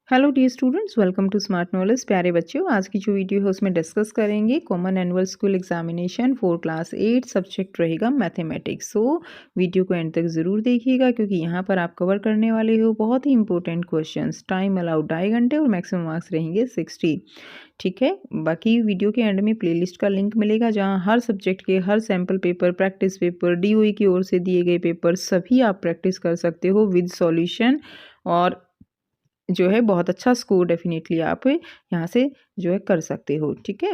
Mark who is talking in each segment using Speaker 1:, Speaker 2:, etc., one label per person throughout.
Speaker 1: Hello dear students, welcome to smart knowledge. प्यारे बच्चों, आज की जो वीडियो है उसमें डिस्कस करेंगे common annual school examination for class 8। Subject रहेगा मैथमेटिक्स। सो वीडियो को एंड तक ज़रूर देखिएगा क्योंकि यहाँ पर आप कवर करने वाले हो बहुत ही इंपॉर्टेंट क्वेश्चंस। टाइम अलाउड 2.5 घंटे और मैक्सिमम मार्क्स रहेंगे 60। ठीक है, बाकी वीडियो के एंड में प्लेलिस्ट का लिंक मिलेगा जहाँ हर सब्जेक्ट के हर sample paper, practice paper, DOE की ओर से दिए गए पेपर सभी आप प्रैक्टिस कर सकते हो विद सॉल्यूशन। और जो है बहुत अच्छा स्कोर डेफिनेटली आप यहाँ से जो है कर सकते हो। ठीक है,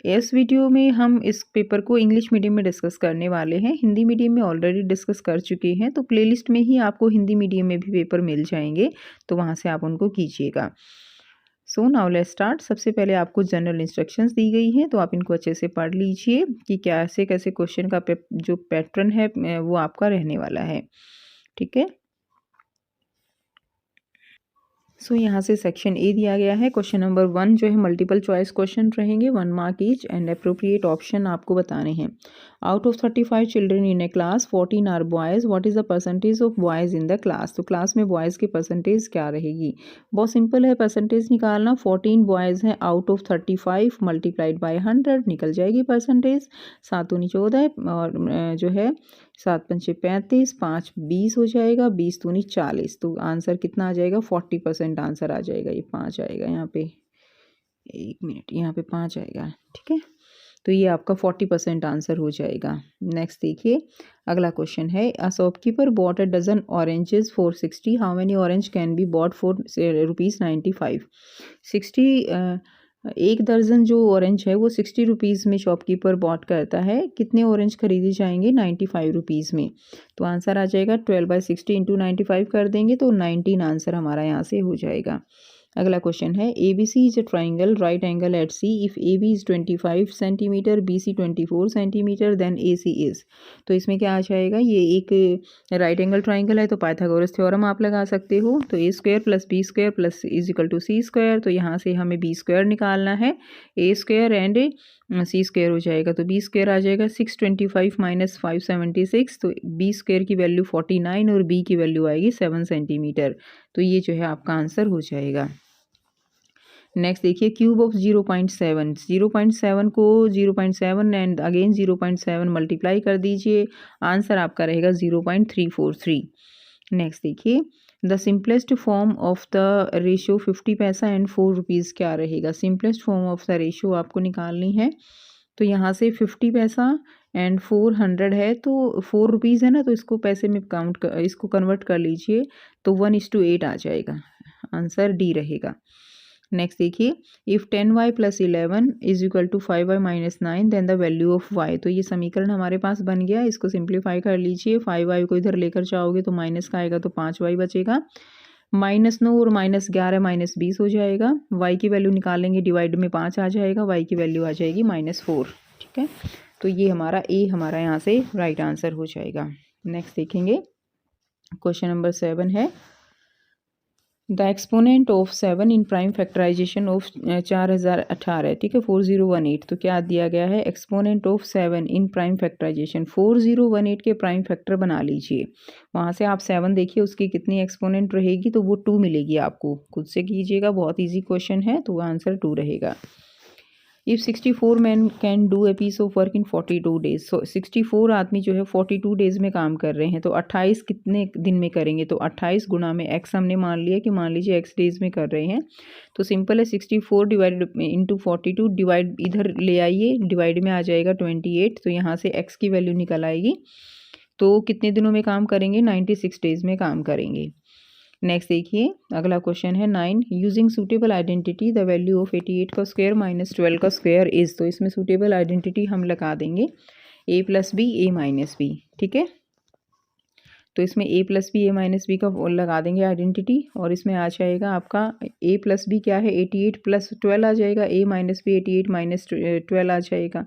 Speaker 1: इस वीडियो में हम इस पेपर को इंग्लिश मीडियम में डिस्कस करने वाले हैं। हिंदी मीडियम में ऑलरेडी डिस्कस कर चुके हैं, तो प्लेलिस्ट में ही आपको हिंदी मीडियम में भी पेपर मिल जाएंगे, तो वहाँ से आप उनको कीजिएगा। So now let's start. सबसे पहले आपको जनरल इंस्ट्रक्शंस दी गई हैं, तो आप इनको अच्छे से पढ़ लीजिए कि कैसे कैसे क्वेश्चन का जो पैटर्न है वो आपका रहने वाला है। ठीक है, सो यहाँ से सेक्शन ए दिया गया है। क्वेश्चन नंबर 1 जो है मल्टीपल चॉइस क्वेश्चन रहेंगे, 1 mark each and appropriate option आपको बताने हैं। Out of 35 children in a class 14 are boys, what is the percentage of boys in the class. तो क्लास में बॉयज़ की परसेंटेज क्या रहेगी। बहुत सिंपल है परसेंटेज निकालना। 14 बॉयज़ हैं आउट ऑफ 35 मल्टीप्लाइड बाई 100 निकल जाएगी परसेंटेज। 7 दूनी 14 और जो है 7 पंचे 35, 5 20 हो जाएगा, 20 दूनी 40। तो आंसर कितना आ जाएगा, 40% आंसर आ जाएगा। ये 5 आएगा यहाँ पे, 1 मिनट, यहाँ पे 5 आएगा। ठीक है, तो ये आपका 40% आंसर हो जाएगा। नेक्स्ट देखिए, अगला क्वेश्चन है a shopkeeper bought a dozen oranges for 60, how many orange can be bought for ₹95। 60 एक दर्जन जो ऑरेंज है वो 60 रुपीज़ में शॉपकीपर बॉट करता है। कितने ऑरेंज खरीदे जाएंगे 95 रुपीज़ में। तो आंसर आ जाएगा 12/60 इंटू 95 कर देंगे तो 19 आंसर हमारा यहाँ से हो जाएगा। अगला क्वेश्चन है A B C is a triangle right angle at C, if A B is 25 centimetre, B C 24 centimetre, then A C is. तो इसमें क्या आ जाएगा, ये एक राइट एंगल ट्राइंगल है तो पाइथागोरस थ्योरम आप लगा सकते हो। तो A square plus B square plus is equal to C square. तो यहाँ से हमें बी स्क्वायर निकालना है, A square and C square हो जाएगा। तो बी स्क्वायर आ जाएगा 625 माइनस 576। तो बी स्क्वायर की वैल्यू 49 और बी की वैल्यू आएगी 7 सेंटीमीटर। तो ये जो है आपका आंसर हो जाएगा। नेक्स्ट देखिए, क्यूब ऑफ 0.7, 0.7 को 0.7 एंड अगेन 0.7 मल्टीप्लाई कर दीजिए, आंसर आपका रहेगा 0.343। नेक्स्ट देखिए, the simplest form of the ratio 50 पैसा एंड 4 रुपीज़ क्या रहेगा। Simplest form of the ratio आपको निकालनी है। तो यहाँ से 50 पैसा एंड 400 है, तो 4 रुपीज़ है ना, तो इसको पैसे में इसको कन्वर्ट कर लीजिए, तो 1:8 आ जाएगा। आंसर डी रहेगा। नेक्स्ट देखिए, if 10y plus 11 is equal to 5y minus 9 then the value of y। तो ये समीकरण हमारे पास बन गया, इसको सिंप्लीफाई कर लीजिए। 5y को इधर लेकर जाओगे तो माइनस का आएगा तो 5y बचेगा। -9 और -11 -20 हो जाएगा। y की वैल्यू निकालेंगे, डिवाइड में 5 आ जाएगा, y की वैल्यू आ जाएगी -4। ठीक है, तो ये हमारा ए हमारा यहाँ से राइट आंसर हो जाएगा। नेक्स्ट देखेंगे, क्वेश्चन नंबर 7 है the exponent of 7 in prime factorization of 4018। ठीक है, 4018। तो क्या दिया गया है, exponent of 7 in prime factorization 4018 के प्राइम फैक्टर बना लीजिए। वहाँ से आप 7 देखिए उसकी कितनी एक्सपोनेंट रहेगी, तो वो 2 मिलेगी आपको। खुद से कीजिएगा, बहुत ईजी क्वेश्चन है, तो आंसर 2 रहेगा। If 64 man can do a piece of work in 42 days. So 64 आदमी जो है 42 डेज में काम कर रहे हैं, तो 28 कितने दिन में करेंगे। तो 28 गुना में एक्स हमने मान लिया कि मान लीजिए एक्स डेज में कर रहे हैं, तो सिंपल है 64 डिवाइड इंटू 42, डिवाइड इधर ले आइए, डिवाइड में आ जाएगा 28। तो यहाँ से एक्स की वैल्यू निकल आएगी, तो कितने दिनों में काम करेंगे, 96 डेज में काम करेंगे। नेक्स्ट देखिए, अगला क्वेश्चन है 9, using suitable identity the value of 88 का स्क्वायर माइनस 12 का स्क्वायर इज। तो इसमें सूटेबल आइडेंटिटी हम लगा देंगे a plus B A minus B. ठीक है, तो इसमें a plus B A minus B का लगा देंगे आइडेंटिटी, और इसमें आ जाएगा आपका a प्लस बी क्या है, 88 प्लस 12 आ जाएगा, a माइनस बी 88 माइनस 12 आ जाएगा।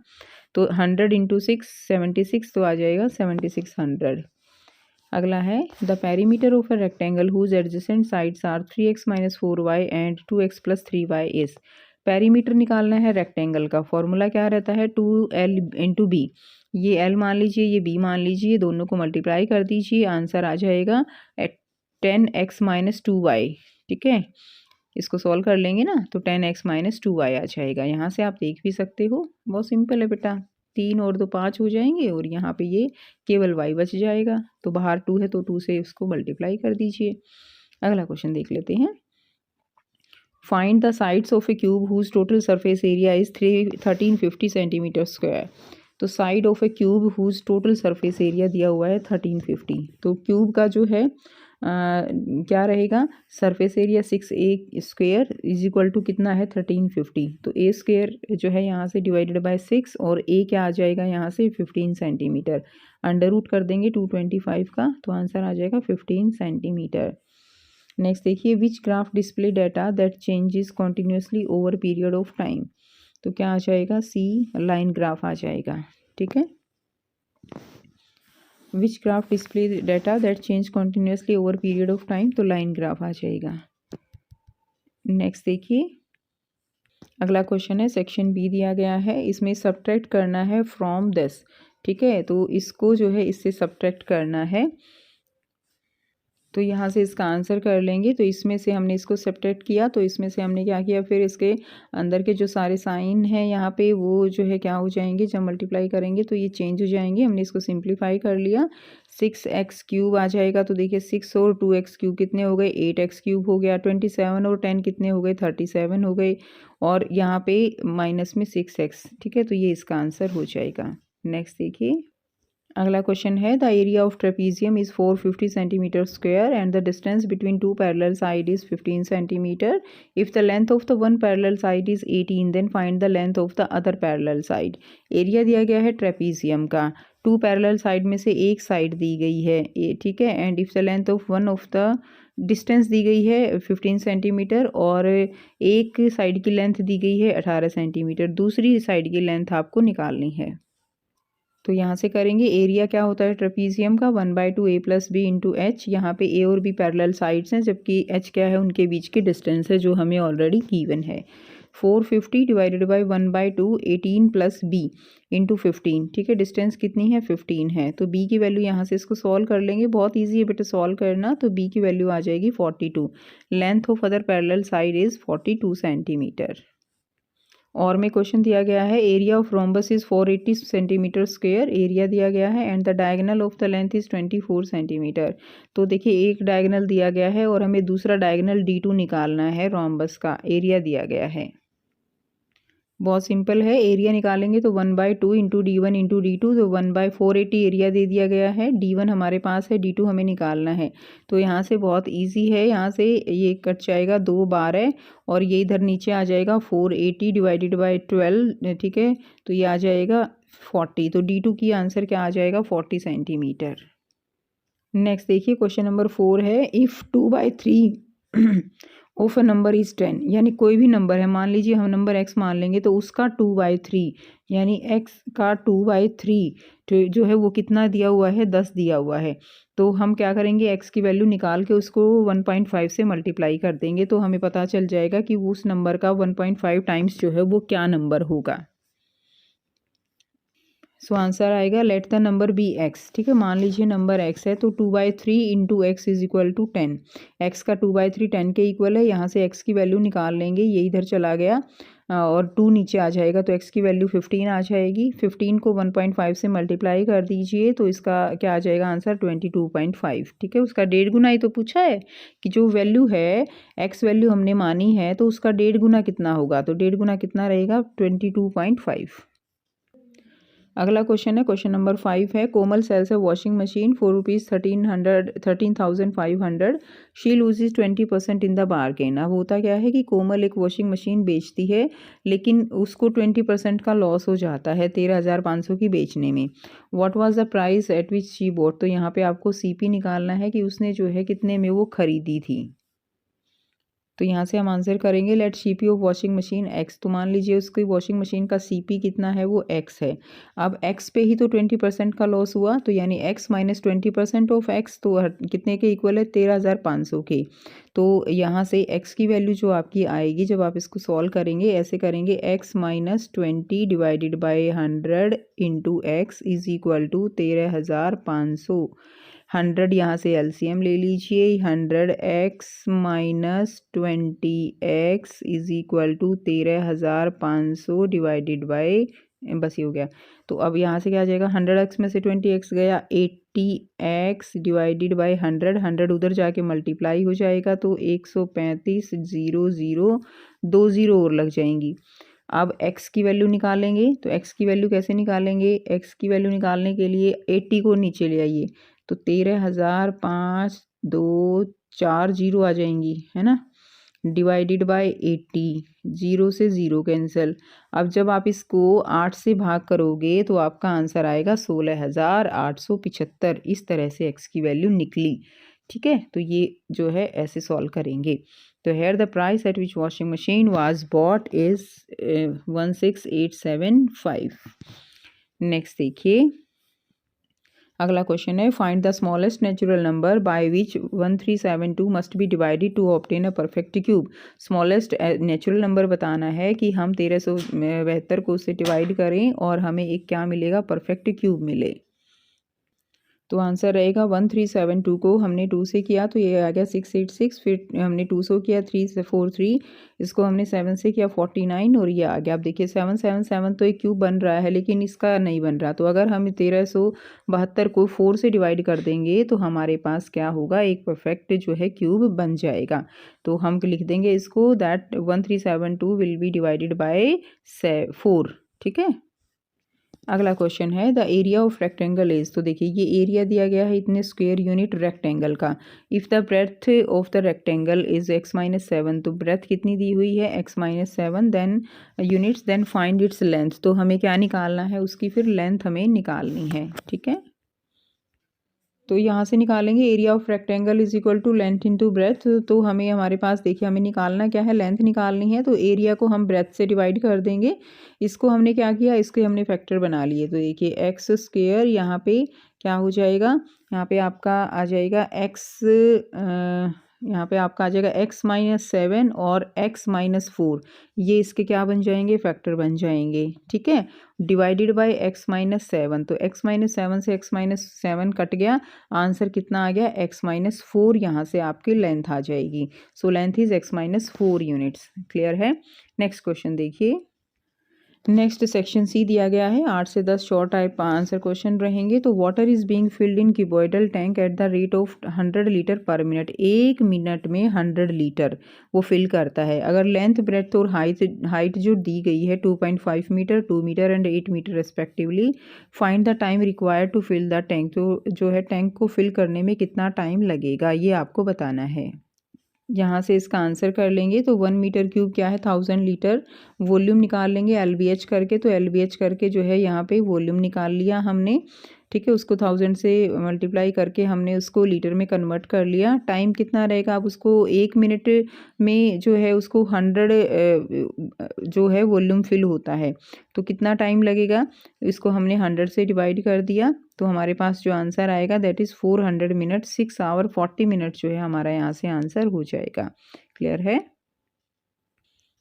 Speaker 1: तो 100 इंटू 6 76, तो आ जाएगा 7600। अगला है the perimeter of a rectangle whose adjacent sides are 3x minus 4y and 2x plus 3y is. Perimeter निकालना है रेक्टेंगल का, फॉर्मूला क्या रहता है, 2l इंटू बी। ये l मान लीजिए, ये b मान लीजिए, दोनों को मल्टीप्लाई कर दीजिए, आंसर आ जाएगा 10x माइनस 2y। ठीक है, इसको सॉल्व कर लेंगे ना तो 10x - 2y आ जाएगा। यहाँ से आप देख भी सकते हो, बहुत सिंपल है बेटा। 3 और 2 5 हो जाएंगे और यहाँ पे ये केवल y बच जाएगा। तो बाहर 2 है तो 2 से उसको मल्टीप्लाई कर दीजिए। अगला क्वेश्चन देख लेते हैं। Find the sides of a cube whose total surface area is 1350 centimetre square. तो side of a cube whose total surface area दिया हुआ है 1350। तो क्यूब का जो है क्या रहेगा, surface area 6a square is equal to कितना है 1350। तो a स्क्वेयर जो है यहाँ से डिवाइडेड बाय 6 और a क्या आ जाएगा यहाँ से 15 सेंटीमीटर। अंडर रूट कर देंगे 225 का तो आंसर आ जाएगा 15 सेंटीमीटर। नेक्स्ट देखिए, which graph display data that changes continuously over period of time. तो क्या आ जाएगा, सी लाइन ग्राफ आ जाएगा। ठीक है, which graph display data that change continuously over period of time, तो लाइन ग्राफ आ जाएगा। नेक्स्ट देखिए, अगला क्वेश्चन है सेक्शन बी दिया गया है, इसमें सब्ट्रैक्ट करना है फ्रॉम दिस। ठीक है, तो इसको जो है इससे सब्ट्रैक्ट करना है। तो यहाँ से इसका आंसर कर लेंगे। तो इसमें से हमने इसको सब्ट्रैक्ट किया तो इसमें से हमने क्या किया, फिर इसके अंदर के जो सारे साइन हैं यहाँ पे वो जो है क्या हो जाएंगे, जब मल्टीप्लाई करेंगे तो ये चेंज हो जाएंगे। हमने इसको सिंप्लीफाई कर लिया, 6x क्यूब आ जाएगा। तो देखिए 6 और 2x क्यूब कितने हो गए, 8x क्यूब हो गया। 27 और 10 कितने हो गए, 37 हो गए। और यहाँ पे माइनस में 6x। ठीक है, तो ये इसका आंसर हो जाएगा। नेक्स्ट देखिए, अगला क्वेश्चन है, the area of trapezium is 450 centimetre square and the distance between two parallel side is 15 centimetre. If the length of the one parallel side is 18 then find the length of the other parallel side. Area दिया गया है trapezium का, to parallel side में से एक side दी गई है, ठीक है। And if the length of one of the distance दी गई है 15 सेंटीमीटर और एक साइड की लेंथ दी गई है 18 सेंटीमीटर। दूसरी साइड की लेंथ आपको निकालनी है। तो यहाँ से करेंगे, एरिया क्या होता है ट्रेपीजियम का 1/2 a + b × h। यहाँ पे a और b पैरेलल साइड्स हैं जबकि h क्या है, उनके बीच की डिस्टेंस है जो हमें ऑलरेडी गिवन है। 450 डिवाइडेड बाई 1/2 18 + b × 15। ठीक है, डिस्टेंस कितनी है 15 है। तो b की वैल्यू यहाँ से इसको सॉल्व कर लेंगे, बहुत ईजी है बेटा सॉल्व करना। तो b की वैल्यू आ जाएगी 42। Length of other parallel side is 42 centimetre. और में क्वेश्चन दिया गया है, area of rhombus is 480 centimetre square area दिया गया है and the diagonal of the length is 24 centimetre. तो देखिए एक डायगोनल दिया गया है और हमें दूसरा डायगोनल D2 निकालना है, रोम्बस का एरिया दिया गया है। बहुत सिंपल है, एरिया निकालेंगे तो 1/2 × D1 × D2। तो 1/480 एरिया दे दिया गया है, D1 हमारे पास है, D2 हमें निकालना है। तो यहाँ से बहुत इजी है, यहाँ से ये कट जाएगा 2 बार है और ये इधर नीचे आ जाएगा 480 डिवाइडेड बाई 12। ठीक है, तो ये आ जाएगा 40। तो D2 की आंसर क्या आ जाएगा 40 सेंटीमीटर। नेक्स्ट देखिए, क्वेश्चन नंबर 4 है, if 2/3 of a number is 10। यानी कोई भी नंबर है, मान लीजिए हम नंबर x मान लेंगे तो उसका 2/3 यानी x का 2/3 तो जो है वो कितना दिया हुआ है, 10 दिया हुआ है। तो हम क्या करेंगे, x की वैल्यू निकाल के उसको 1.5 से मल्टीप्लाई कर देंगे तो हमें पता चल जाएगा कि उस नंबर का 1.5 टाइम्स जो है वो क्या नंबर होगा। सो आंसर आएगा let the number be x। ठीक है, मान लीजिए नंबर x है तो 2/3 × x is equal to 10। x का 2/3 10 के इक्वल है। यहाँ से x की वैल्यू निकाल लेंगे, ये इधर चला गया और 2 नीचे आ जाएगा तो x की वैल्यू 15 आ जाएगी। 15 को 1.5 से मल्टीप्लाई कर दीजिए तो इसका क्या आ जाएगा आंसर 22.5। ठीक है, उसका 1.5 गुना ही तो पूछा है कि जो वैल्यू है x वैल्यू हमने मानी है तो उसका 1.5 गुना कितना होगा। तो 1.5 गुना कितना रहेगा 22.5। अगला क्वेश्चन है, क्वेश्चन नंबर 5 है, कोमल सेल्स है washing machine for ₹13,500। She loses 20% in the bargain. अब होता क्या है कि कोमल एक वॉशिंग मशीन बेचती है लेकिन उसको 20% का लॉस हो जाता है 13,500 की बेचने में। What was the price at which she bought. तो यहाँ पे आपको CP निकालना है कि उसने जो है कितने में वो खरीदी थी। तो यहाँ से हम आंसर करेंगे let CP of washing machine x। तो मान लीजिए उसकी वॉशिंग मशीन का CP कितना है, वो x है। अब x पे ही तो 20% का लॉस हुआ तो यानी x - 20% ऑफ x तो कितने के इक्वल है 13,500 के। तो यहाँ से x की वैल्यू जो आपकी आएगी जब आप इसको सॉल्व करेंगे, ऐसे करेंगे x - 20 divided by 100 × x is equal to 13,500 100 यहाँ से एलसीएम ले लीजिए, 100x minus 20x is equal to 13,500 divided by, बस ये हो गया। तो अब यहाँ से क्या आ जाएगा, 100x में से 20x गया, 80x डिवाइडेड बाई 100 उधर जाके मल्टीप्लाई हो जाएगा तो 135, 0 2 0 और लग जाएंगी। अब x की वैल्यू निकालेंगे, तो x की वैल्यू कैसे निकालेंगे, x की वैल्यू निकालने के लिए 80 को नीचे ले आइए, तो 13,500 2 4 0 आ जाएंगी, है ना, डिवाइडेड बाय 80, 0 से 0 कैंसिल। अब जब आप इसको 8 से भाग करोगे तो आपका आंसर आएगा 16,875। इस तरह से x की वैल्यू निकली। ठीक है, तो ये जो है ऐसे सॉल्व करेंगे। तो here the price at which washing machine was bought is 16,875। Next देखिए, अगला क्वेश्चन है, find the smallest natural number by which 1372 must be divided to obtain a perfect cube. Smallest natural number बताना है कि हम 1372 को उससे डिवाइड करें और हमें एक क्या मिलेगा, परफेक्ट क्यूब मिले। तो आंसर रहेगा 1372 को हमने 2 से किया तो ये आ गया 686, फिर हमने 2 से किया 3 से 43, इसको हमने 7 से किया 49 और ये आ गया। अब देखिए 777 तो एक क्यूब बन रहा है लेकिन इसका नहीं बन रहा, तो अगर हम 1372 को 4 से डिवाइड कर देंगे तो हमारे पास क्या होगा, एक परफेक्ट जो है क्यूब बन जाएगा। तो हम लिख देंगे इसको that 1372 will be divided by 4। ठीक है, अगला क्वेश्चन है the area of rectangle is. तो देखिए ये एरिया दिया गया है इतने स्क्वायर यूनिट रेक्टेंगल का। If the breadth of the rectangle is x-7, तो ब्रेथ कितनी दी हुई है, x-7 then units, then find its length. तो हमें क्या निकालना है, उसकी फिर लेंथ हमें निकालनी है। ठीक है, तो यहाँ से निकालेंगे area of rectangle is equal to length into breadth. तो हमें हमारे पास देखिए हमें निकालना क्या है, लेंथ निकालनी है, तो एरिया को हम ब्रेथ से डिवाइड कर देंगे। इसको हमने क्या किया, इसके हमने फैक्टर बना लिए। तो देखिए एक्स स्क्वेयर यहाँ पे क्या हो जाएगा, यहाँ पे आपका आ जाएगा एक्स, यहाँ पे आपका आ जाएगा x-7 और x-4, ये इसके क्या बन जाएंगे, फैक्टर बन जाएंगे। ठीक है, डिवाइडेड बाय x-7, तो x-7 से x-7 कट गया, आंसर कितना आ गया, x-4, यहाँ से आपकी लेंथ आ जाएगी। So length is x-4 units. Clear है। नेक्स्ट क्वेश्चन देखिए, नेक्स्ट सेक्शन सी दिया गया है, 8 से 10 शॉर्ट टाइप आंसर क्वेश्चन रहेंगे। तो water is being filled in cuboidal tank at the rate of 100 litre पर मिनट। 1 मिनट में 100 लीटर वो फिल करता है। अगर लेंथ, ब्रेड्थ और हाइट जो दी गई है 2.5 metre, 2 metre and 8 metre respectively, find the time required to fill the tank. तो जो है टैंक को फिल करने में कितना टाइम लगेगा ये आपको बताना है। यहाँ से इसका आंसर कर लेंगे तो 1 मीटर क्यूब क्या है, 1000 लीटर। वॉल्यूम निकाल लेंगे LBH करके, तो LBH करके जो है यहाँ पे वॉल्यूम निकाल लिया हमने। ठीक है, उसको 1000 से मल्टीप्लाई करके हमने उसको लीटर में कन्वर्ट कर लिया। टाइम कितना रहेगा, अब उसको 1 मिनट में जो है उसको 100 जो है वॉल्यूम फिल होता है, तो कितना टाइम लगेगा, इसको हमने 100 से डिवाइड कर दिया, तो हमारे पास जो आंसर आएगा that is 400 minute, 6 hour 40 minute जो है हमारा यहाँ से आंसर हो जाएगा। क्लियर है।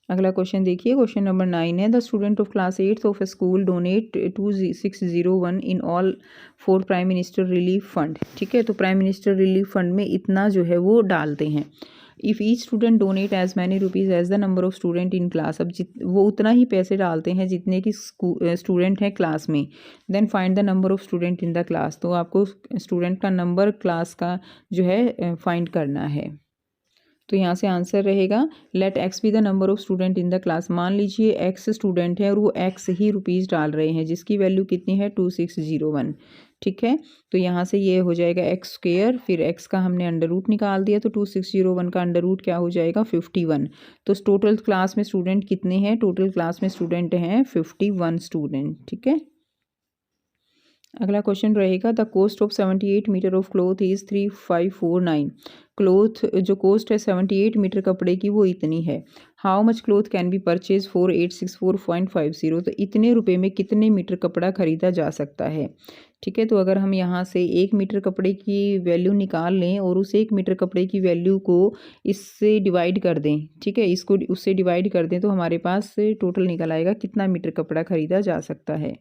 Speaker 1: अगला क्वेश्चन देखिए, क्वेश्चन नंबर 9 है, the student of class 8 of A school donate 2601 in all for prime minister relief fund. ठीक है, तो प्राइम मिनिस्टर रिलीफ फंड में इतना जो है वो डालते हैं। If each student donate as many rupees as the number of student in class, अब वो उतना ही पैसे डालते हैं जितने की स्टूडेंट हैं क्लास में। Then find the number of student in the class, तो आपको स्टूडेंट का नंबर क्लास का जो है फाइंड करना है। तो यहाँ से आंसर रहेगा let X be the number of student in the class. मान लीजिए एक्स स्टूडेंट है और वो एक्स ही रुपीज़ डाल रहे हैं, जिसकी वैल्यू कितनी है 2601। ठीक है, तो यहाँ से ये हो जाएगा एक्स स्क्वेयर, फिर एक्स का हमने अंडर रूट निकाल दिया, तो 2601 का अंडर रूट क्या हो जाएगा 51। तो टोटल क्लास में स्टूडेंट कितने हैं, टोटल क्लास में स्टूडेंट हैं 51 स्टूडेंट। ठीक है, अगला क्वेश्चन रहेगा the cost of 78 metre of cloth is 3549। Cloth जो कोस्ट है 78 मीटर कपड़े की वो इतनी है। How much cloth can be purchase for 864.50, तो इतने रुपए में कितने मीटर कपड़ा खरीदा जा सकता है। ठीक है, तो अगर हम यहाँ से 1 मीटर कपड़े की वैल्यू निकाल लें और उस 1 मीटर कपड़े की वैल्यू को इससे डिवाइड कर दें, ठीक है, इसको उससे डिवाइड कर दें, तो हमारे पास टोटल निकल आएगा कितना मीटर कपड़ा खरीदा जा सकता है।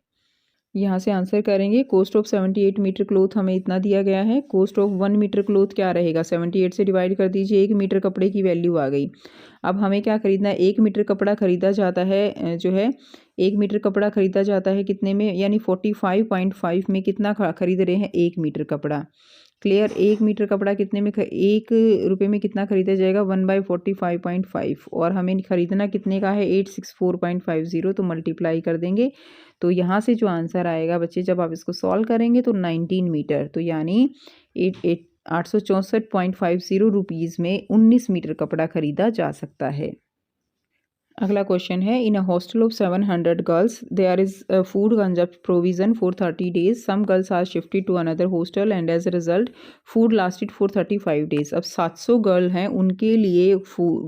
Speaker 1: यहाँ से आंसर करेंगे। कॉस्ट ऑफ 78 मीटर क्लोथ हमें इतना दिया गया है। कॉस्ट ऑफ 1 मीटर क्लोथ क्या रहेगा, 78 से डिवाइड कर दीजिए, 1 मीटर कपड़े की वैल्यू आ गई। अब हमें क्या खरीदना है, 1 मीटर कपड़ा खरीदा जाता है जो है 1 मीटर कपड़ा खरीदा जाता है कितने में, यानी 45.5 में कितना खरीद रहे हैं, 1 मीटर कपड़ा। क्लियर, 1 मीटर कपड़ा कितने में 1 रुपये में कितना खरीदा जाएगा, 1/45.5, और हमें खरीदना कितने का है, 864.50, तो मल्टीप्लाई कर देंगे। तो यहाँ से जो आंसर आएगा बच्चे, जब आप इसको सॉल्व करेंगे तो 19 मीटर, तो यानी 864.50 रुपीज़ में 19 मीटर कपड़ा खरीदा जा सकता है। अगला क्वेश्चन है, in a hostel of 700 girls there is food provision for 30 days, some girls are shifted to another hostel and as a result food lasted for 35 days. अब 700 गर्ल हैं, उनके लिए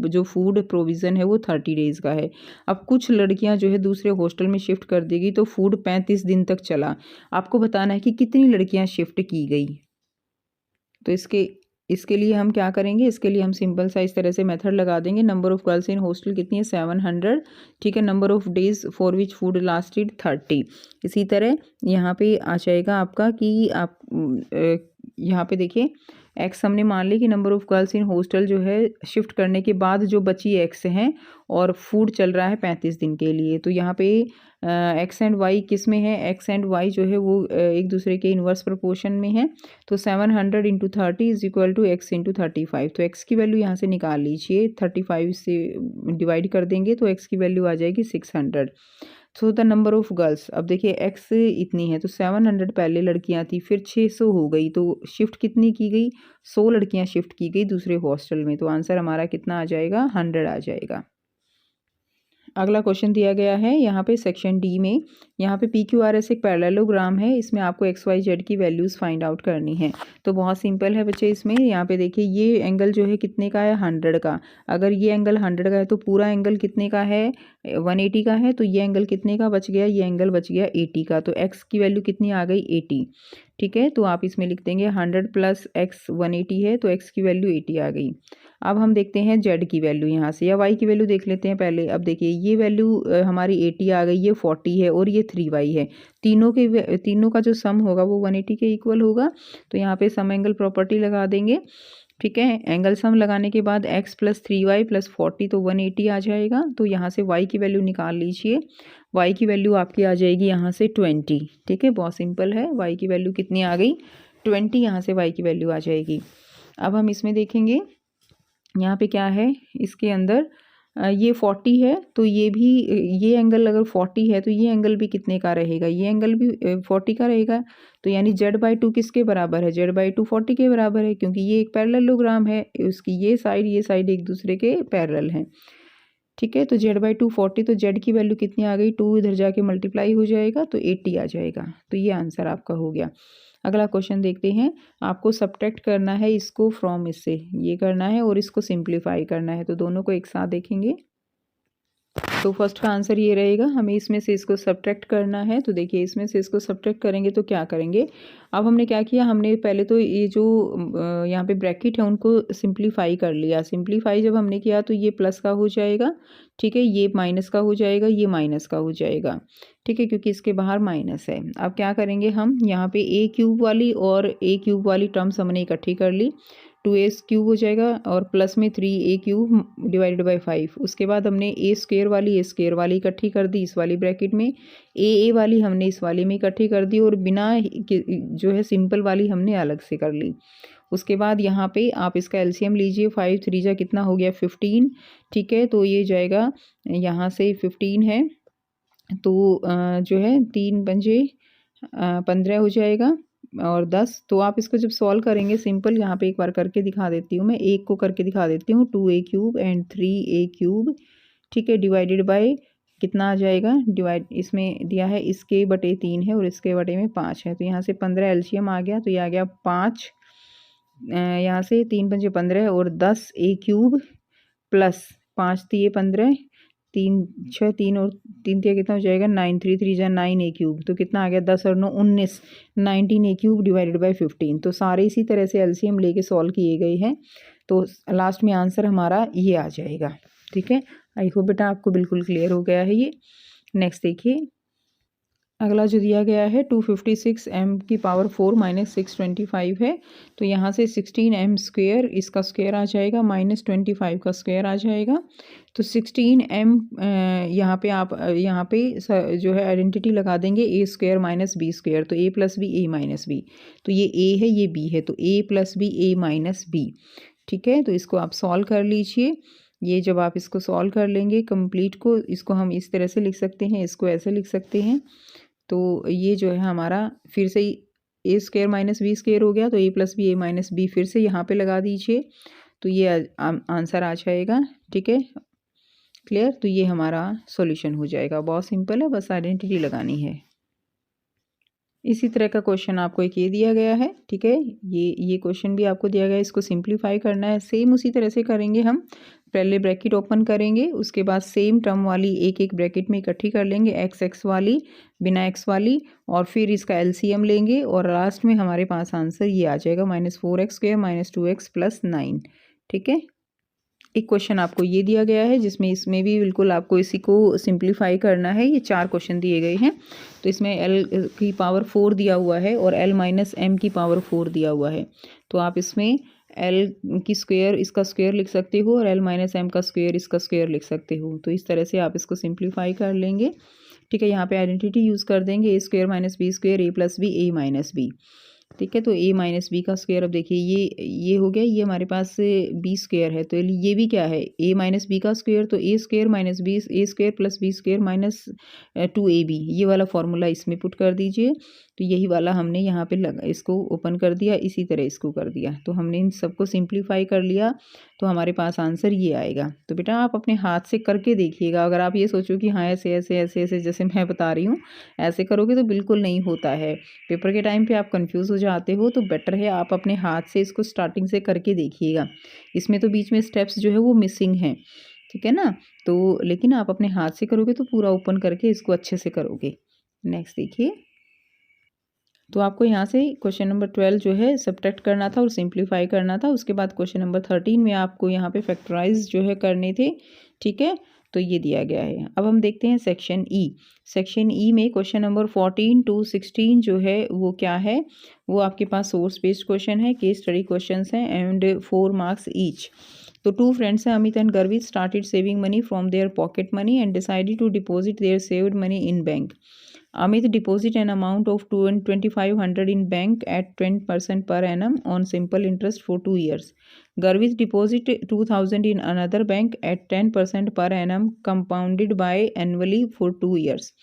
Speaker 1: जो फूड प्रोविज़न है वो 30 डेज़ का है। अब कुछ लड़कियां जो है दूसरे हॉस्टल में शिफ्ट कर देगी तो फूड 35 दिन तक चला। आपको बताना है कि कितनी लड़कियां शिफ्ट की गई। तो इसके लिए हम क्या करेंगे, इसके लिए हम सिंपल सा इस तरह से मेथड लगा देंगे। Number of girls in hostel कितनी है, 700, ठीक है। Number of days for which food lasted 30। इसी तरह यहाँ पे आ जाएगा आपका कि आप यहाँ पे देखिए एक्स हमने मान ली कि number of girls in hostel जो है शिफ्ट करने के बाद जो बची एक्स हैं और फूड चल रहा है 35 दिन के लिए। तो यहाँ पे एक्स एंड वाई किस में है, एक्स एंड वाई जो है वो एक दूसरे के इन्वर्स प्रोपोर्शन में है। तो 700 into 30 is equal to X into 35। तो एक्स की वैल्यू यहाँ से निकाल लीजिए, 35 से डिवाइड कर देंगे तो एक्स की वैल्यू आ जाएगी 600। So the number of girls, अब देखिए एक्स इतनी है तो 700 पहले लड़कियां थी, फिर 600 हो गई, तो शिफ्ट कितनी की गई, 100 लड़कियां शिफ्ट की गई दूसरे हॉस्टल में। तो आंसर हमारा कितना आ जाएगा, 100 आ जाएगा। अगला क्वेश्चन दिया गया है यहाँ पे सेक्शन डी में, यहाँ पे पी क्यू आर एस एक पैरेललोग्राम है, इसमें आपको एक्स वाई जेड की वैल्यूज़ फाइंड आउट करनी है। तो बहुत सिंपल है बच्चे, इसमें यहाँ पे देखिए ये एंगल जो है कितने का है, 100 का। अगर ये एंगल 100 का है तो पूरा एंगल कितने का है, 180 का है। तो ये एंगल कितने का बच गया, ये एंगल बच गया 80 का। तो एक्स की वैल्यू कितनी आ गई, 80, ठीक है। तो आप इसमें लिख देंगे 100 प्लस एक्स 180 है, तो एक्स की वैल्यू 80 आ गई। अब हम देखते हैं जेड की वैल्यू यहाँ से, या वाई की वैल्यू देख लेते हैं पहले। अब देखिए ये वैल्यू हमारी 80 आ गई, ये 40 है और ये 3y है। तीनों का जो सम होगा वो 180 के इक्वल होगा। तो यहाँ पे सम एंगल प्रॉपर्टी लगा देंगे, ठीक है। एंगल सम लगाने के बाद x प्लस 3y प्लस 40 तो 180 आ जाएगा। तो यहाँ से y की वैल्यू निकाल लीजिए, y की वैल्यू आपकी आ जाएगी यहाँ से 20, ठीक है। बहुत सिंपल है, y की वैल्यू कितनी आ गई, 20, यहाँ से y की वैल्यू आ जाएगी। अब हम इसमें देखेंगे यहाँ पे क्या है, इसके अंदर ये 40 है तो ये भी, ये एंगल अगर 40 है तो ये एंगल भी कितने का रहेगा, ये एंगल भी 40 का रहेगा। तो यानी z/2 किसके बराबर है, z/2 40 के बराबर है, क्योंकि ये एक पैरेललोग्राम है, उसकी ये साइड एक दूसरे के पैरेलल हैं, ठीक है। तो z/2 40, तो z की वैल्यू कितनी आ गई, 2 इधर जाके मल्टीप्लाई हो जाएगा तो 80 आ जाएगा। तो ये आंसर आपका हो गया। अगला क्वेश्चन देखते हैं, आपको सब्ट्रैक्ट करना है इसको फ्रॉम इससे, ये करना है और इसको सिंप्लीफाई करना है। तो दोनों को एक साथ देखेंगे। तो फर्स्ट का आंसर ये रहेगा, हमें इसमें से इसको सब्ट्रैक्ट करना है। तो देखिए इसमें से इसको सब्ट्रैक्ट करेंगे तो क्या करेंगे, अब हमने क्या किया, हमने पहले तो ये जो यहाँ पे ब्रैकेट है उनको सिंप्लीफाई कर लिया। सिंप्लीफाई जब हमने किया तो ये प्लस का हो जाएगा, ठीक है, ये माइनस का हो जाएगा, ये माइनस का हो जाएगा, ठीक है, क्योंकि इसके बाहर माइनस है। अब क्या करेंगे हम, यहाँ पे a क्यूब वाली और a क्यूब वाली टर्म्स हमने इकट्ठी कर ली, 2a क्यूब हो जाएगा और प्लस में 3a क्यूब डिवाइडेड बाई 5। उसके बाद हमने a स्क्वायर वाली इकट्ठी कर दी इस वाली ब्रैकेट में, a वाली हमने इस वाली में इकट्ठी कर दी और बिना जो है सिंपल वाली हमने अलग से कर ली। उसके बाद यहाँ पे आप इसका एलसीएम लीजिए, 5 3 जा कितना हो गया 15, ठीक है। तो ये जाएगा यहाँ से 15 है, तो जो है 3 पंजे 15 हो जाएगा और 10। तो आप इसको जब सॉल्व करेंगे सिंपल, यहाँ पे एक बार करके दिखा देती हूँ मैं, एक को करके दिखा देती हूँ, 2a cube and 3a cube, ठीक है, डिवाइडेड बाय कितना आ जाएगा, डिवाइड इसमें दिया है इसके बटे 3 है और इसके बटे में 5 है। तो यहाँ से 15 एलसीएम आ गया, तो ये आ गया 5, यहाँ से 3 पंजे 15 और 10a क्यूब प्लस 5 तिये 15, 3 6 3 और 3 तिया कितना हो जाएगा 9, 3 3 जा 9a क्यूब, तो कितना आ गया 10 और 9 19, 19a क्यूब डिवाइडेड बाई 15। तो सारे इसी तरह से एलसीएम लेके सॉल्व किए गए हैं, तो लास्ट में आंसर हमारा ये आ जाएगा, ठीक है। आई होप बेटा आपको बिल्कुल क्लियर हो गया है ये। नेक्स्ट देखिए, अगला जो दिया गया है 256 m की पावर 4 माइनस 625 है। तो यहाँ से 16 m स्क्वेयर इसका स्क्वेयर आ जाएगा माइनस 25 का स्क्वेयर आ जाएगा। तो 16 m यहाँ पे आप यहाँ पे जो है आइडेंटिटी लगा देंगे ए स्क्वेयर माइनस बी स्क्वेयर। तो ए plus B A minus B, तो ये ए है ये बी है, तो ए plus B A minus B. ठीक है, तो इसको आप सॉल्व कर लीजिए। ये जब आप इसको सॉल्व कर लेंगे कंप्लीट को, इसको हम इस तरह से लिख सकते हैं, इसको ऐसे लिख सकते हैं। तो ये जो है हमारा फिर से ए स्क्वेयर माइनस बी स्क्वेयर हो गया, तो ए plus B A minus B फिर से यहाँ पे लगा दीजिए, तो ये आंसर आ जाएगा। ठीक है, क्लियर। तो ये हमारा सॉल्यूशन हो जाएगा, बहुत सिंपल है, बस आइडेंटिटी लगानी है। इसी तरह का क्वेश्चन आपको एक ये दिया गया है। ठीक है, ये क्वेश्चन भी आपको दिया गया है, इसको सिंप्लीफाई करना है। सेम उसी तरह से करेंगे हम, पहले ब्रैकेट ओपन करेंगे, उसके बाद सेम टर्म वाली एक एक ब्रैकेट में इकट्ठी कर लेंगे, एक्स एक्स वाली बिना एक्स वाली, और फिर इसका एलसीएम लेंगे और लास्ट में हमारे पास आंसर ये आ जाएगा -4x² माइनस 2x प्लस 9। ठीक है, एक क्वेश्चन आपको ये दिया गया है जिसमें इसमें भी बिल्कुल आपको इसी को सिंप्लीफाई करना है। ये 4 क्वेश्चन दिए गए हैं, तो इसमें l की पावर 4 दिया हुआ है और l माइनस m की पावर 4 दिया हुआ है। तो आप इसमें l की स्क्वायर इसका स्क्वायर लिख सकते हो और l माइनस m का स्क्वायर इसका स्क्वायर लिख सकते हो। तो इस तरह से आप इसको सिंप्लीफाई कर लेंगे। ठीक है, यहाँ पे आइडेंटिटी यूज़ कर देंगे, ए square minus B square A plus B A minus B. ठीक है, तो ए माइनस बी का स्क्वायर, अब देखिए ये हो गया, ये हमारे पास बी स्क्वायर है, तो ये भी क्या है ए माइनस बी का स्क्वायर, तो A square minus B A square plus B square minus 2ab, ये वाला फॉर्मूला इसमें पुट कर दीजिए। तो यही वाला हमने यहाँ पे इसको ओपन कर दिया, इसी तरह इसको कर दिया, तो हमने इन सबको सिंप्लीफाई कर लिया, तो हमारे पास आंसर ये आएगा। तो बेटा आप अपने हाथ से करके देखिएगा, अगर आप ये सोचो कि हाँ ऐसे ऐसे ऐसे ऐसे जैसे मैं बता रही हूँ ऐसे करोगे तो बिल्कुल नहीं होता है। पेपर के टाइम पे आप कंफ्यूज हो जाते हो, तो बेटर है आप अपने हाथ से इसको स्टार्टिंग से करके देखिएगा। इसमें तो बीच में स्टेप्स जो है वो मिसिंग हैं, ठीक है ना। तो लेकिन आप अपने हाथ से करोगे तो पूरा ओपन करके इसको अच्छे से करोगे। नेक्स्ट देखिए, तो आपको यहाँ से क्वेश्चन नंबर 12 जो है सब्ट्रैक्ट करना था और सिंप्लीफाई करना था। उसके बाद क्वेश्चन नंबर 13 में आपको यहाँ पे फैक्टराइज जो है करने थे। ठीक है, तो ये दिया गया है। अब हम देखते हैं सेक्शन ई। सेक्शन ई में क्वेश्चन नंबर 14 to 16 जो है वो क्या है, वो आपके पास सोर्स बेस्ड क्वेश्चन है, केस स्टडी क्वेश्चन हैं एंड 4 मार्क्स ईच। तो 2 फ्रेंड्स हैं, Amit and Garvit, started saving money from their pocket money and decided to deposit their saved money in bank. Amit deposit an amount of 2,500 in bank at 10% per annum on simple interest for 2 years. Garvit deposit 2,000 in another bank at 10% per annum compounded by annually for 2 years.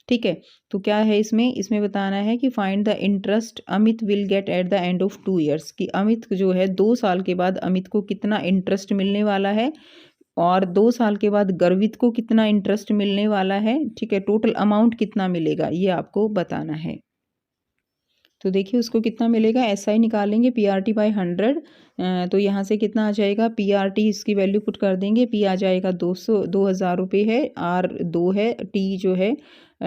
Speaker 1: ठीक है, तो क्या है इसमें बताना है कि find the interest Amit will get at the end of 2 years, कि अमित जो है 2 साल के बाद अमित को कितना इंटरेस्ट मिलने वाला है और 2 साल के बाद गर्वित को कितना इंटरेस्ट मिलने वाला है। ठीक है, टोटल अमाउंट कितना मिलेगा ये आपको बताना है। तो देखिए उसको कितना मिलेगा, SI निकालेंगे PRT बाई 100। तो यहाँ से कितना आ जाएगा, PRT इसकी वैल्यू पुट कर देंगे, P आ जाएगा 2,000 रुपये है, R 2 है, T जो है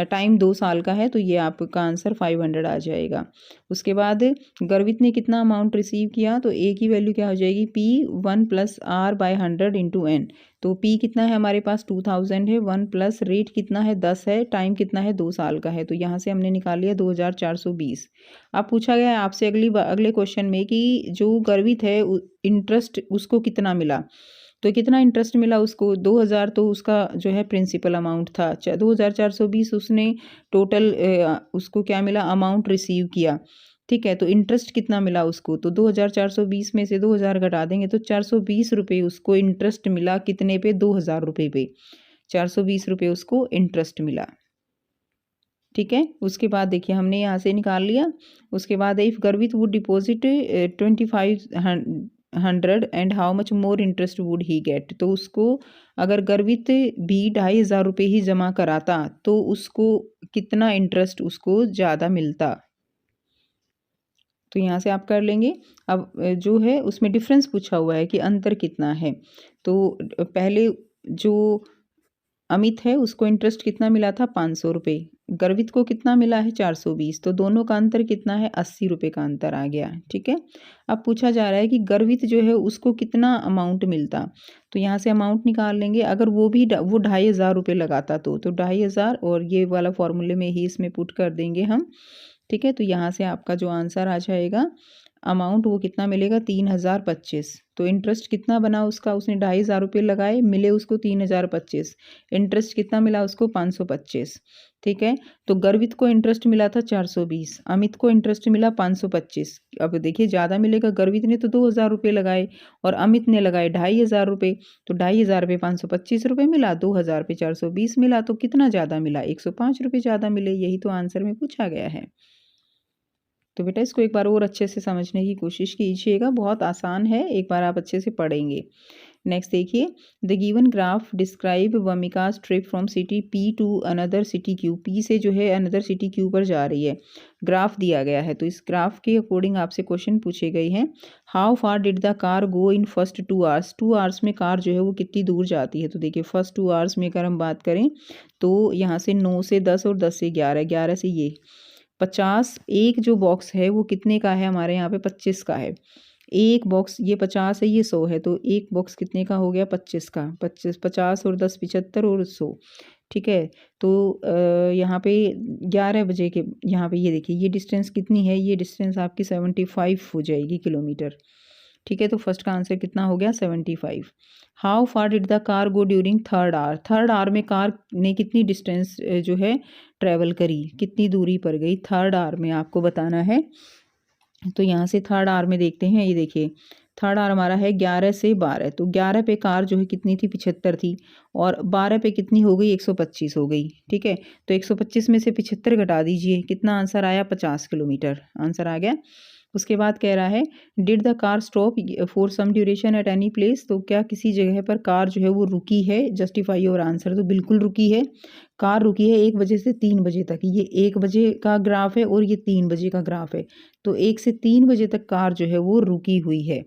Speaker 1: टाइम 2 साल का है, तो ये आपका आंसर 500 आ जाएगा। उसके बाद गर्वित ने कितना अमाउंट रिसीव किया, तो A की वैल्यू क्या हो जाएगी, P1 + R by 100 into N। तो P कितना है हमारे पास 2000 है, 1 प्लस रेट कितना है 10 है, टाइम कितना है 2 साल का है, तो यहाँ से हमने निकाल लिया 2420। अब पूछा गया है आपसे अगले क्वेश्चन में कि जो गर्वित है इंटरेस्ट उसको कितना मिला, तो कितना इंटरेस्ट मिला उसको 2000, तो उसका जो है प्रिंसिपल अमाउंट था 2420, उसने टोटल उसको क्या मिला अमाउंट रिसीव किया। ठीक है, तो इंटरेस्ट कितना मिला उसको, तो 2420 में से 2000 घटा देंगे तो 420 रुपये उसको इंटरेस्ट मिला, कितने पे 2000 रुपये पे 420 रुपये उसको इंटरेस्ट मिला। ठीक है, उसके बाद देखिए हमने यहाँ से निकाल लिया। उसके बाद if Garvit would deposit 2500 and how much more interest would he get, तो उसको अगर गर्वित भी 2500 रुपये ही जमा कराता तो उसको कितना इंटरेस्ट उसको ज़्यादा मिलता। तो यहाँ से आप कर लेंगे। अब जो है उसमें डिफरेंस पूछा हुआ है कि अंतर कितना है, तो पहले जो अमित है उसको इंटरेस्ट कितना मिला था 500 रुपये, गर्वित को कितना मिला है 420, तो दोनों का अंतर कितना है 80 रुपये का अंतर आ गया। ठीक है, अब पूछा जा रहा है कि गर्वित जो है उसको कितना अमाउंट मिलता, तो यहाँ से अमाउंट निकाल लेंगे। अगर वो 2,500 रुपये लगाता तो 2,500 और ये वाला फॉर्मूले में ही इसमें पुट कर देंगे हम। ठीक है, तो यहाँ से आपका जो आंसर आ जाएगा अमाउंट वो कितना मिलेगा 3,025। तो इंटरेस्ट कितना बना उसका, उसने 2,500 रुपये लगाए, मिले उसको 3,025। इंटरेस्ट कितना मिला उसको 525। ठीक है, तो गर्वित को इंटरेस्ट मिला था 420, अमित को इंटरेस्ट मिला 525। अब देखिए ज़्यादा मिलेगा, गर्वित ने तो 2,000 रुपये लगाए और अमित ने लगाए 2,500 रुपये, तो 2,500 पे 525 रुपये मिला, 2,000 पे 420 मिला, तो कितना ज़्यादा मिला 105 रुपये ज़्यादा मिले। यही तो आंसर में पूछा गया है। तो बेटा इसको एक बार और अच्छे से समझने की कोशिश कीजिएगा, बहुत आसान है, एक बार आप अच्छे से पढ़ेंगे। नेक्स्ट देखिए, the given graph describe Vamika's trip from city P to another city Q. P से जो है अनदर सिटी क्यू पर जा रही है, ग्राफ दिया गया है, तो इस ग्राफ के अकॉर्डिंग आपसे क्वेश्चन पूछे गए हैं। How far did the car go in first 2 hours. 2 hours में कार जो है वो कितनी दूर जाती है, तो देखिए फर्स्ट 2 आवर्स में अगर हम बात करें तो यहाँ से 9 से 10 और 10 से 11, 11 से ये 50। एक जो बॉक्स है वो कितने का है, हमारे यहाँ पे 25 का है। एक बॉक्स ये 50 है, ये 100 है, तो एक बॉक्स कितने का हो गया 25 का। 25 50 और 10 75 और 100। ठीक है, तो यहाँ पे 11 बजे के यहाँ पे ये देखिए ये डिस्टेंस कितनी है, ये डिस्टेंस आपकी 75 हो जाएगी किलोमीटर। ठीक है, तो फर्स्ट का आंसर कितना हो गया 75। How far did the car go during third hour. Third hour में कार ने कितनी डिस्टेंस जो है ट्रेवल करी, कितनी दूरी पर गई थर्ड आवर में, आपको बताना है। तो यहाँ से थर्ड आवर में देखते हैं, ये देखिए थर्ड आवर हमारा है 11 से 12, तो 11 पे कार जो है कितनी थी 75 थी, और 12 पे कितनी हो गई 125 हो गई। ठीक है, तो 125 में से 75 घटा दीजिए, कितना आंसर आया 50 किलोमीटर आंसर आ गया। उसके बाद कह रहा है did the car stop for some duration at any place. तो क्या किसी जगह पर कार जो है वो रुकी है, जस्टिफाई योर आंसर। तो बिल्कुल रुकी है, कार रुकी है 1 बजे से 3 बजे तक। ये 1 बजे का ग्राफ है और ये 3 बजे का ग्राफ है, तो 1 से 3 बजे तक कार जो है वो रुकी हुई है।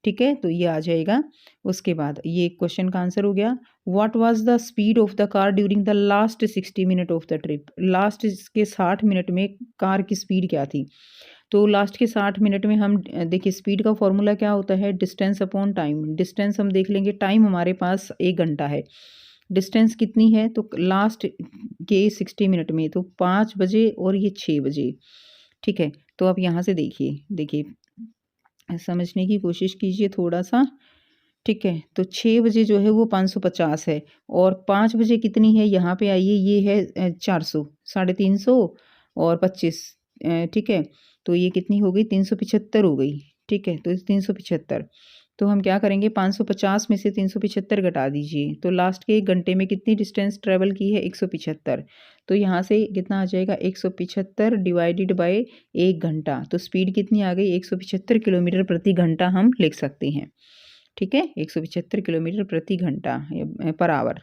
Speaker 1: ठीक है, तो ये आ जाएगा। उसके बाद ये क्वेश्चन का आंसर हो गया। What was the speed of the car during the last 60 minute of the trip. Last के 60 मिनट में कार की स्पीड क्या थी, तो लास्ट के 60 मिनट में हम देखिए स्पीड का फॉर्मूला क्या होता है, डिस्टेंस अपॉन टाइम। डिस्टेंस हम देख लेंगे, टाइम हमारे पास 1 घंटा है, डिस्टेंस कितनी है, तो लास्ट के 60 मिनट में तो 5 बजे और ये 6 बजे। ठीक है, तो आप यहाँ से देखिए समझने की कोशिश कीजिए थोड़ा सा। ठीक है, तो 6 बजे जो है वो 550 है, और 5 बजे कितनी है, यहाँ पे आइए ये है 400, 350 और 25। ठीक है, तो ये कितनी हो गई 375 हो गई। ठीक है, तो 375, तो हम क्या करेंगे 550 में से 375 घटा दीजिए, तो लास्ट के 1 घंटे में कितनी डिस्टेंस ट्रेवल की है 175। तो यहाँ से कितना आ जाएगा 175 डिवाइडेड बाय 1 घंटा, तो स्पीड कितनी आ गई 175 किलोमीटर प्रति घंटा हम लिख सकते हैं। ठीक है, 175 किलोमीटर प्रति घंटा पर आवर।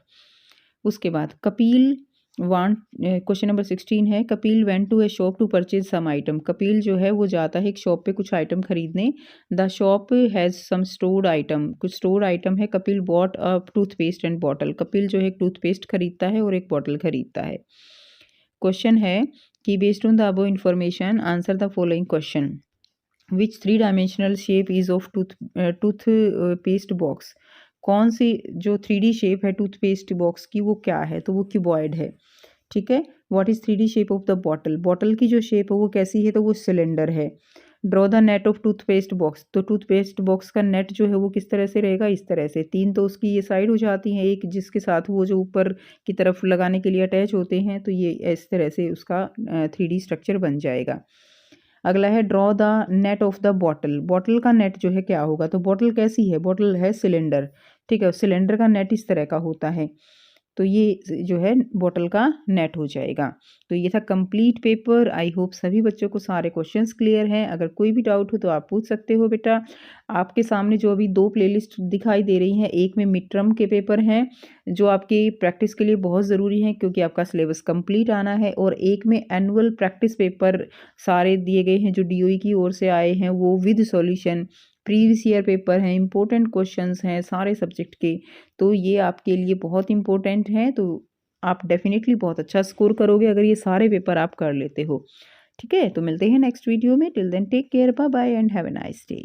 Speaker 1: उसके बाद कपिल वांट, क्वेश्चन नंबर 16 है, Kapil went to a shop to purchase some item. Kapil जो है वो जाता है एक शॉप पे कुछ आइटम खरीदने। The shop has some stored item, कुछ स्टोर्ड आइटम है। Kapil bought a toothpaste and bottle. Kapil जो है एक टूथपेस्ट खरीदता है और एक बॉटल खरीदता है। क्वेश्चन है कि based on the above information answer the following question. Which 3 dimensional shape is of toothpaste box. कौन सी जो 3D शेप है टूथपेस्ट बॉक्स की वो क्या है, तो वो क्यूबॉइड है। ठीक है, what is 3D shape of the bottle. Bottle की जो शेप है वो कैसी है, तो वो सिलेंडर है। Draw the net of toothpaste box. तो टूथपेस्ट बॉक्स का नेट जो है वो किस तरह से रहेगा, इस तरह से। 3 तो उसकी ये साइड हो जाती हैं, एक जिसके साथ वो जो ऊपर की तरफ लगाने के लिए अटैच होते हैं, तो ये इस तरह से उसका 3D स्ट्रक्चर बन जाएगा। अगला है draw the net of the bottle. Bottle का नेट जो है क्या होगा, तो बॉटल कैसी है, बॉटल है सिलेंडर। ठीक है, सिलेंडर का नेट इस तरह का होता है, तो ये जो है बॉटल का नेट हो जाएगा। तो ये था कंप्लीट पेपर। आई होप सभी बच्चों को सारे क्वेश्चंस क्लियर हैं। अगर कोई भी डाउट हो तो आप पूछ सकते हो बेटा। आपके सामने जो अभी 2 प्लेलिस्ट दिखाई दे रही हैं, एक में मिड टर्म के पेपर हैं जो आपकी प्रैक्टिस के लिए बहुत ज़रूरी हैं क्योंकि आपका सिलेबस कंप्लीट आना है, और एक में एनुअल प्रैक्टिस पेपर सारे दिए गए हैं जो DOE की ओर से आए हैं, वो with solution previous year paper हैं, इंपॉर्टेंट क्वेश्चंस हैं सारे सब्जेक्ट के, तो ये आपके लिए बहुत इंपॉर्टेंट हैं। तो आप डेफिनेटली बहुत अच्छा स्कोर करोगे अगर ये सारे पेपर आप कर लेते हो। ठीक है, तो मिलते हैं नेक्स्ट वीडियो में। Till then take care, bye bye and have a nice day.